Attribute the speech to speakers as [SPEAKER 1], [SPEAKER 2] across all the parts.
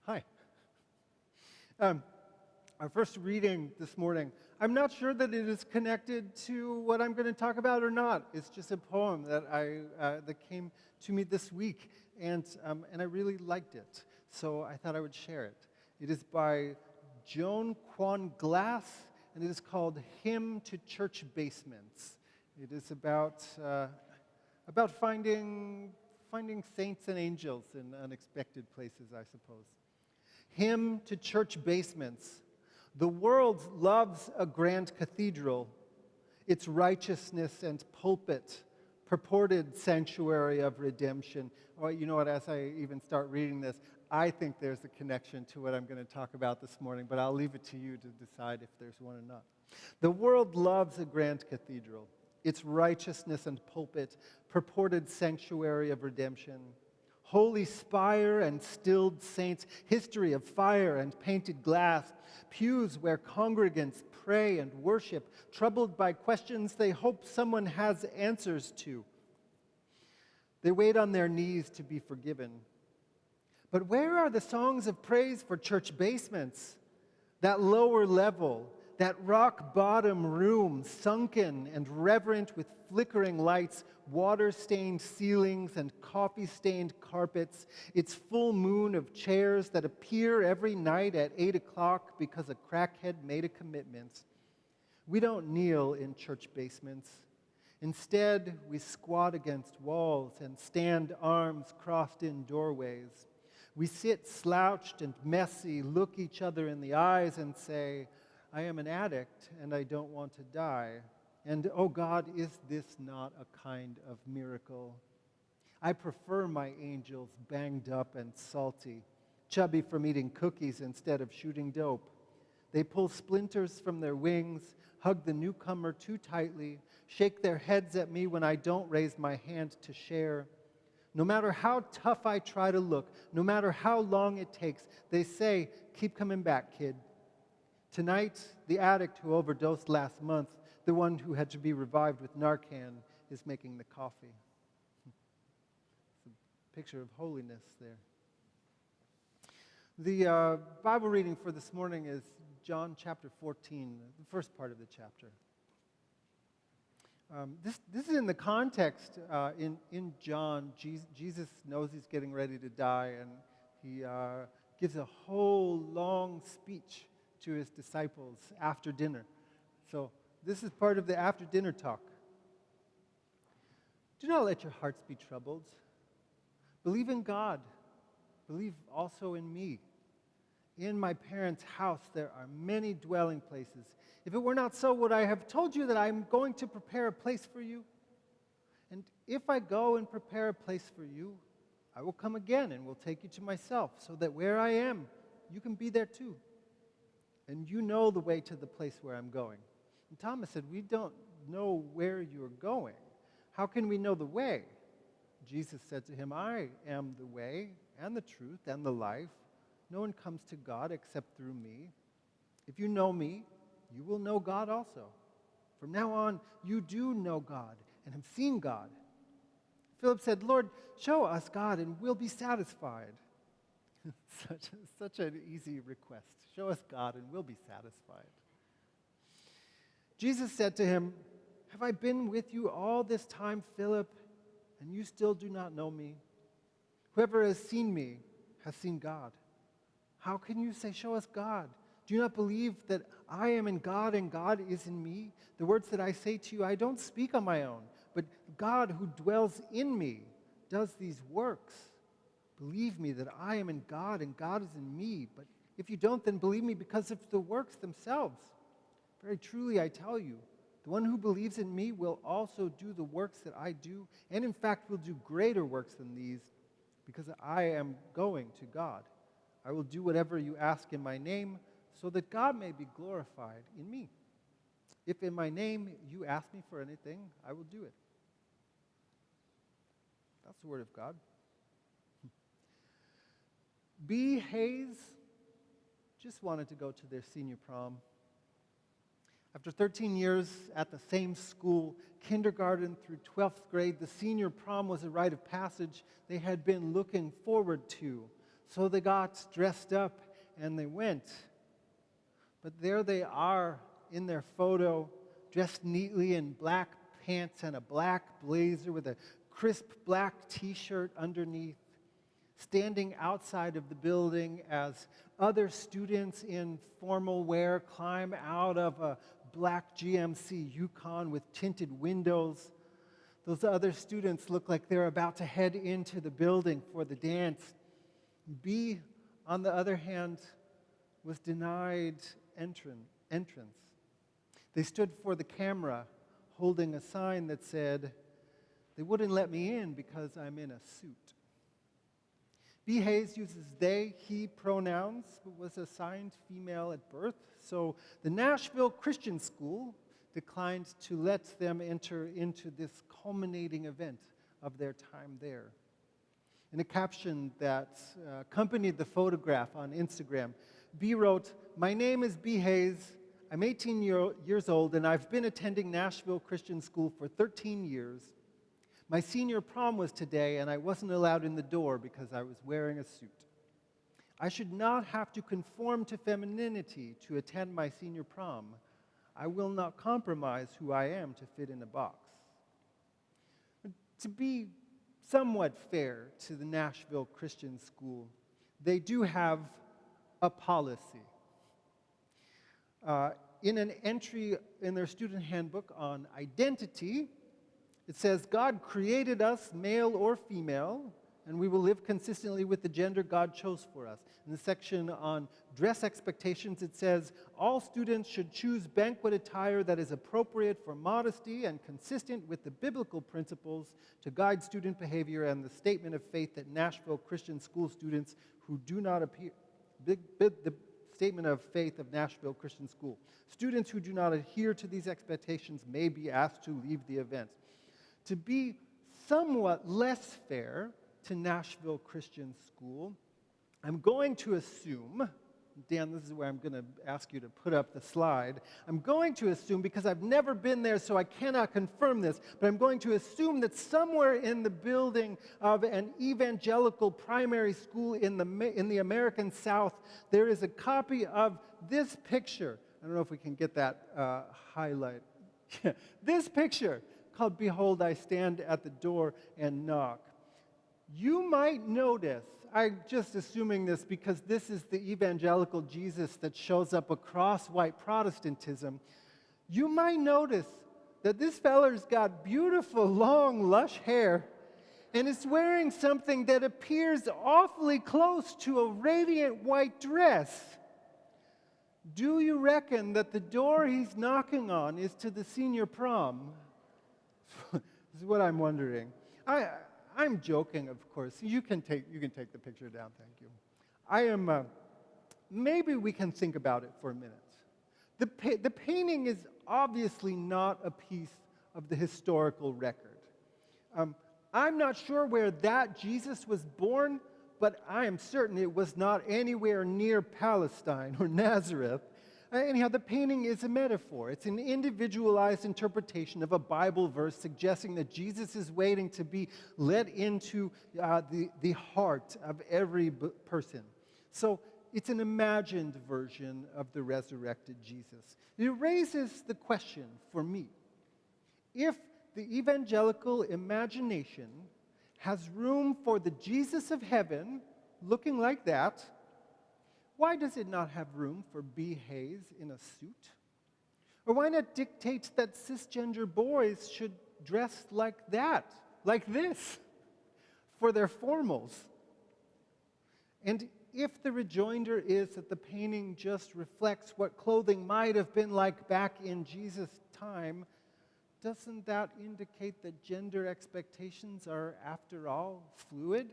[SPEAKER 1] Hi. Um, our first reading this morning, I'm not sure that it is connected to what I'm going to talk about or not. It's just a poem that came to me this week, and I really liked it, so I thought I would share it. It is by Gilmore-Clough, and it is called "Hymn to Church Basements." It is about finding saints and angels in unexpected places, I suppose. Hymn to Church Basements. The world loves a grand cathedral, its righteousness and pulpit, purported sanctuary of redemption. Or you know what, as I even start reading this, I think there's a connection to what I'm going to talk about this morning, but I'll leave it to you to decide if there's one or not. The world loves a grand cathedral, its righteousness and pulpit, purported sanctuary of redemption. Holy spire and stilled saints, history of fire and painted glass, pews where congregants pray and worship, troubled by questions they hope someone has answers to. They wait on their knees to be forgiven. But where are the songs of praise for church basements? That lower level, that rock-bottom room, sunken and reverent with flickering lights, water-stained ceilings and coffee-stained carpets, its full moon of chairs that appear every night at 8 o'clock because a crackhead made a commitment. We don't kneel in church basements. Instead, we squat against walls and stand arms crossed in doorways. We sit slouched and messy, look each other in the eyes and say, I am an addict and I don't want to die. And, oh God, is this not a kind of miracle? I prefer my angels banged up and salty, chubby from eating cookies instead of shooting dope. They pull splinters from their wings, hug the newcomer too tightly, shake their heads at me when I don't raise my hand to share. No matter how tough I try to look, no matter how long it takes, they say, keep coming back, kid. Tonight, the addict who overdosed last month, the one who had to be revived with Narcan, is making the coffee. It's a picture of holiness there. The Bible reading for this morning is John chapter 14, the first part of the chapter. This is in the context in John. Jesus knows he's getting ready to die, and he gives a whole long speech to his disciples after dinner. So this is part of the after dinner talk. Do not let your hearts be troubled. Believe in God. Believe also in me. In my parents' house there are many dwelling places. If it were not so, would I have told you that I am going to prepare a place for you? And if I go and prepare a place for you, I will come again and will take you to myself, so that where I am, you can be there too. And you know the way to the place where I'm going. And Thomas said, we don't know where you're going. How can we know the way? Jesus said to him, I am the way and the truth and the life. No one comes to God except through me. If you know me, you will know God also. From now on, you do know God and have seen God. Philip said, Lord, show us God and we'll be satisfied. Such an easy request. Show us God and we'll be satisfied. Jesus said to him, have I been with you all this time, Philip, and you still do not know me? Whoever has seen me has seen God. How can you say, show us God? Do you not believe that I am in God and God is in me? The words that I say to you, I don't speak on my own, but God who dwells in me does these works. Believe me that I am in God and God is in me. But if you don't, then believe me because of the works themselves. Very truly, I tell you, the one who believes in me will also do the works that I do, and in fact will do greater works than these, because I am going to God. I will do whatever you ask in my name, so that God may be glorified in me. If in my name you ask me for anything, I will do it. That's the word of God. B. Hayes just wanted to go to their senior prom. After 13 years at the same school, kindergarten through 12th grade, the senior prom was a rite of passage they had been looking forward to. So they got dressed up and they went. But there they are in their photo, dressed neatly in black pants and a black blazer with a crisp black t-shirt underneath, standing outside of the building as other students in formal wear climb out of a black GMC Yukon with tinted windows. Those other students look like they're about to head into the building for the dance. B, on the other hand, was denied entrance. They stood for the camera holding a sign that said, "They wouldn't let me in because I'm in a suit." B. Hayes uses they, he pronouns, but was assigned female at birth, so the Nashville Christian School declined to let them enter into this culminating event of their time there. In a caption that accompanied the photograph on Instagram, B wrote, "My name is B. Hayes. I'm 18 years old, and I've been attending Nashville Christian School for 13 years. My senior prom was today, and I wasn't allowed in the door because I was wearing a suit. I should not have to conform to femininity to attend my senior prom. I will not compromise who I am to fit in a box." To be somewhat fair to the Nashville Christian School, they do have a policy. In an entry in their student handbook on identity, it says, "God created us, male or female, and we will live consistently with the gender God chose for us." In the section on dress expectations, it says, "All students should choose banquet attire that is appropriate for modesty and consistent with the biblical principles to guide student behavior and the statement of faith that Nashville Christian School students who do not appear..." The statement of faith of Nashville Christian School. "Students who do not adhere to these expectations may be asked to leave the event." To be somewhat less fair to Nashville Christian School, I'm going to assume, Dan, this is where I'm going to ask you to put up the slide. I'm going to assume, because I've never been there, so I cannot confirm this, but I'm going to assume that somewhere in the building of an evangelical primary school in the American South, there is a copy of this picture. I don't know if we can get that highlight. This picture called "Behold, I Stand at the Door and Knock." You might notice, I'm just assuming this because this is the evangelical Jesus that shows up across white Protestantism. You might notice that this feller's got beautiful, long, lush hair and is wearing something that appears awfully close to a radiant white dress. Do you reckon that the door he's knocking on is to the senior prom? This is what I'm wondering. I'm joking, of course. You can take the picture down, thank you. Maybe we can think about it for a minute. The painting is obviously not a piece of the historical record. I'm not sure where that Jesus was born, but I am certain it was not anywhere near Palestine or Nazareth. Anyhow, the painting is a metaphor. It's an individualized interpretation of a Bible verse suggesting that Jesus is waiting to be let into the heart of every person. So it's an imagined version of the resurrected Jesus. It raises the question for me, if the evangelical imagination has room for the Jesus of heaven looking like that, why does it not have room for B. Hayes in a suit? Or why not dictate that cisgender boys should dress like that, like this, for their formals? And if the rejoinder is that the painting just reflects what clothing might have been like back in Jesus' time, doesn't that indicate that gender expectations are, after all, fluid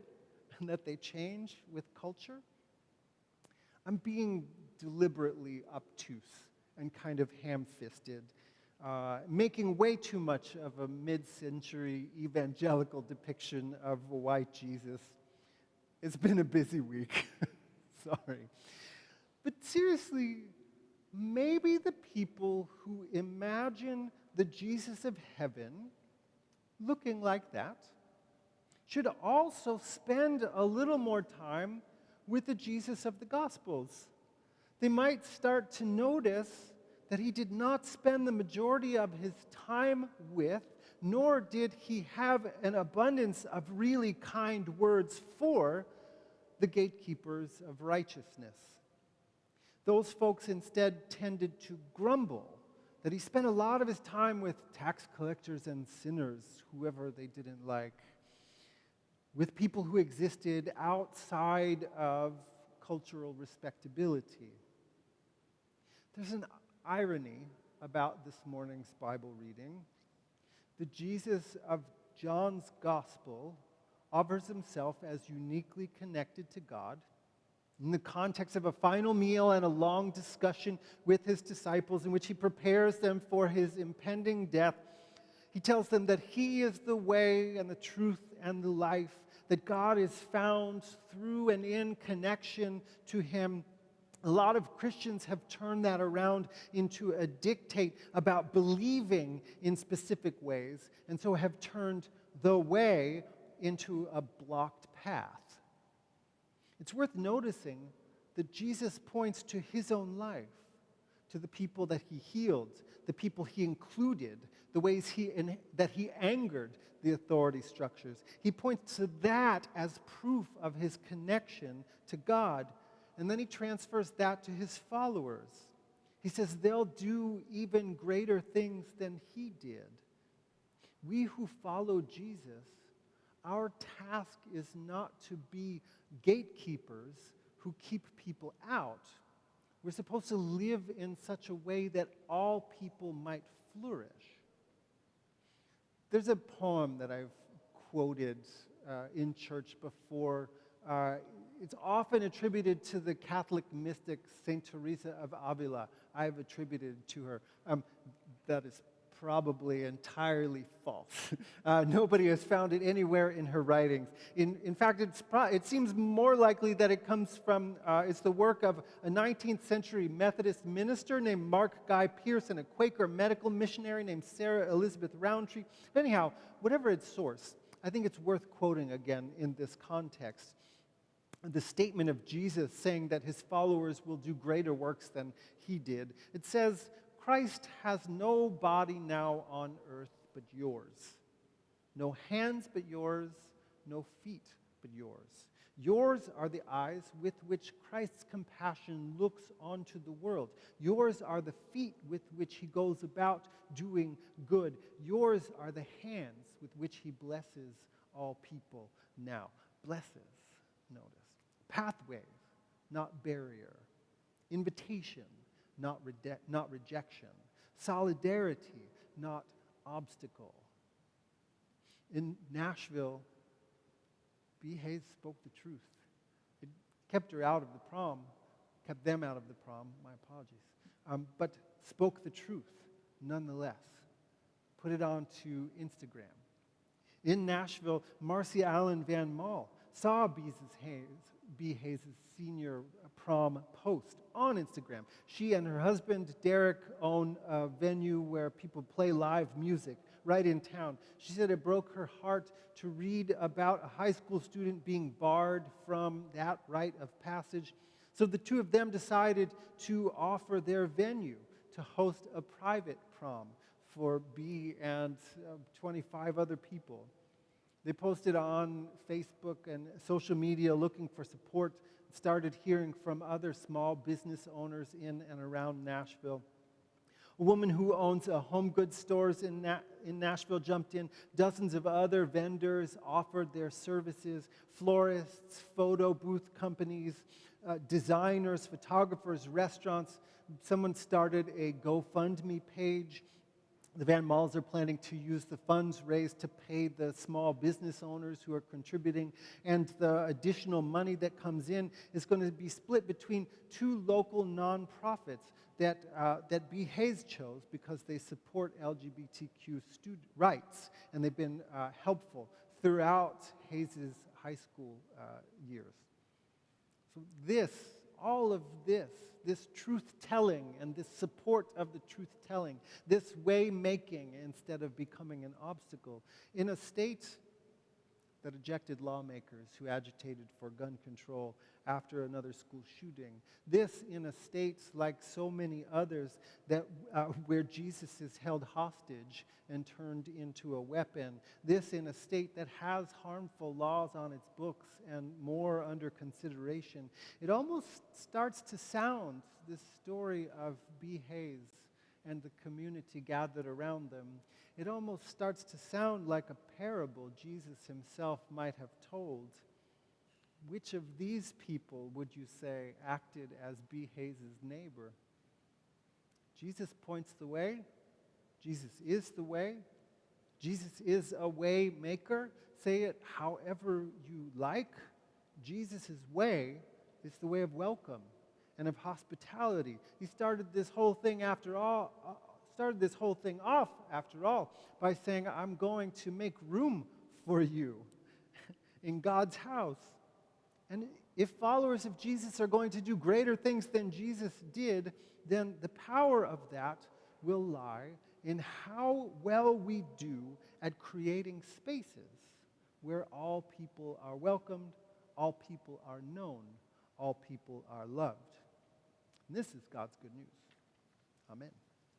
[SPEAKER 1] and that they change with culture? I'm being deliberately obtuse and kind of ham-fisted, making way too much of a mid-century evangelical depiction of a white Jesus. It's been a busy week. Sorry. But seriously, maybe the people who imagine the Jesus of heaven looking like that should also spend a little more time with the Jesus of the Gospels. They might start to notice that he did not spend the majority of his time with, nor did he have an abundance of really kind words for the gatekeepers of righteousness. Those folks instead tended to grumble that he spent a lot of his time with tax collectors and sinners, whoever they didn't like, with people who existed outside of cultural respectability. There's an irony about this morning's Bible reading. The Jesus of John's Gospel offers himself as uniquely connected to God in the context of a final meal and a long discussion with his disciples in which he prepares them for his impending death. He tells them that he is the way and the truth and the life, that God is found through and in connection to him. A lot of Christians have turned that around into a dictate about believing in specific ways, and so have turned the way into a blocked path. It's worth noticing that Jesus points to his own life, to the people that he healed, the people he included, the ways that he angered the authority structures. He points to that as proof of his connection to God. And then he transfers that to his followers. He says they'll do even greater things than he did. We who follow Jesus, our task is not to be gatekeepers who keep people out. We're supposed to live in such a way that all people might flourish. There's a poem that I've quoted in church before. It's often attributed to the Catholic mystic Saint Teresa of Avila. I've attributed it to her. That is probably entirely false. Nobody has found it anywhere in her writings. In fact, it seems more likely that it comes from, it's the work of a 19th century Methodist minister named Mark Guy Pearson, a Quaker medical missionary named Sarah Elizabeth Roundtree. But anyhow, whatever its source, I think it's worth quoting again in this context. The statement of Jesus saying that his followers will do greater works than he did. It says, Christ has no body now on earth but yours. No hands but yours, no feet but yours. Yours are the eyes with which Christ's compassion looks onto the world. Yours are the feet with which he goes about doing good. Yours are the hands with which he blesses all people now. Blesses, notice. Pathways, not barrier. Invitation, not rejection. Solidarity, not obstacle. In Nashville, B. Hayes spoke the truth. It kept her out of the prom, kept them out of the prom, my apologies, but spoke the truth nonetheless. Put it onto Instagram. In Nashville, Marcy Allen Van Mall saw B. Hayes' senior prom post on Instagram. She and her husband, Derek, own a venue where people play live music right in town. She said it broke her heart to read about a high school student being barred from that rite of passage. So the two of them decided to offer their venue to host a private prom for B and 25 other people. They posted on Facebook and social media looking for support, started hearing from other small business owners in and around Nashville. A woman who owns a home goods stores in Nashville jumped in. Dozens of other vendors offered their services. Florists, photo booth companies, designers, photographers, restaurants. Someone started a GoFundMe page. The Van Malls are planning to use the funds raised to pay the small business owners who are contributing, and the additional money that comes in is going to be split between two local nonprofits that B. Hayes chose because they support LGBTQ student rights, and they've been helpful throughout Hayes' high school years. So all of this truth-telling and this support of the truth-telling, this way-making instead of becoming an obstacle, in a state that ejected lawmakers who agitated for gun control after another school shooting. This in a state like so many others that where Jesus is held hostage and turned into a weapon. This in a state that has harmful laws on its books and more under consideration. It almost starts to sound, this story of B. Hayes and the community gathered around them, it almost starts to sound like a parable Jesus himself might have told. Which of these people, would you say, acted as B. Hayes' neighbor? Jesus points the way. Jesus is the way. Jesus is a way maker. Say it however you like. Jesus' way is the way of welcome and of hospitality. He started this whole thing off, after all, by saying, I'm going to make room for you in God's house. And if followers of Jesus are going to do greater things than Jesus did, then the power of that will lie in how well we do at creating spaces where all people are welcomed, all people are known, all people are loved. And this is God's good news. Amen.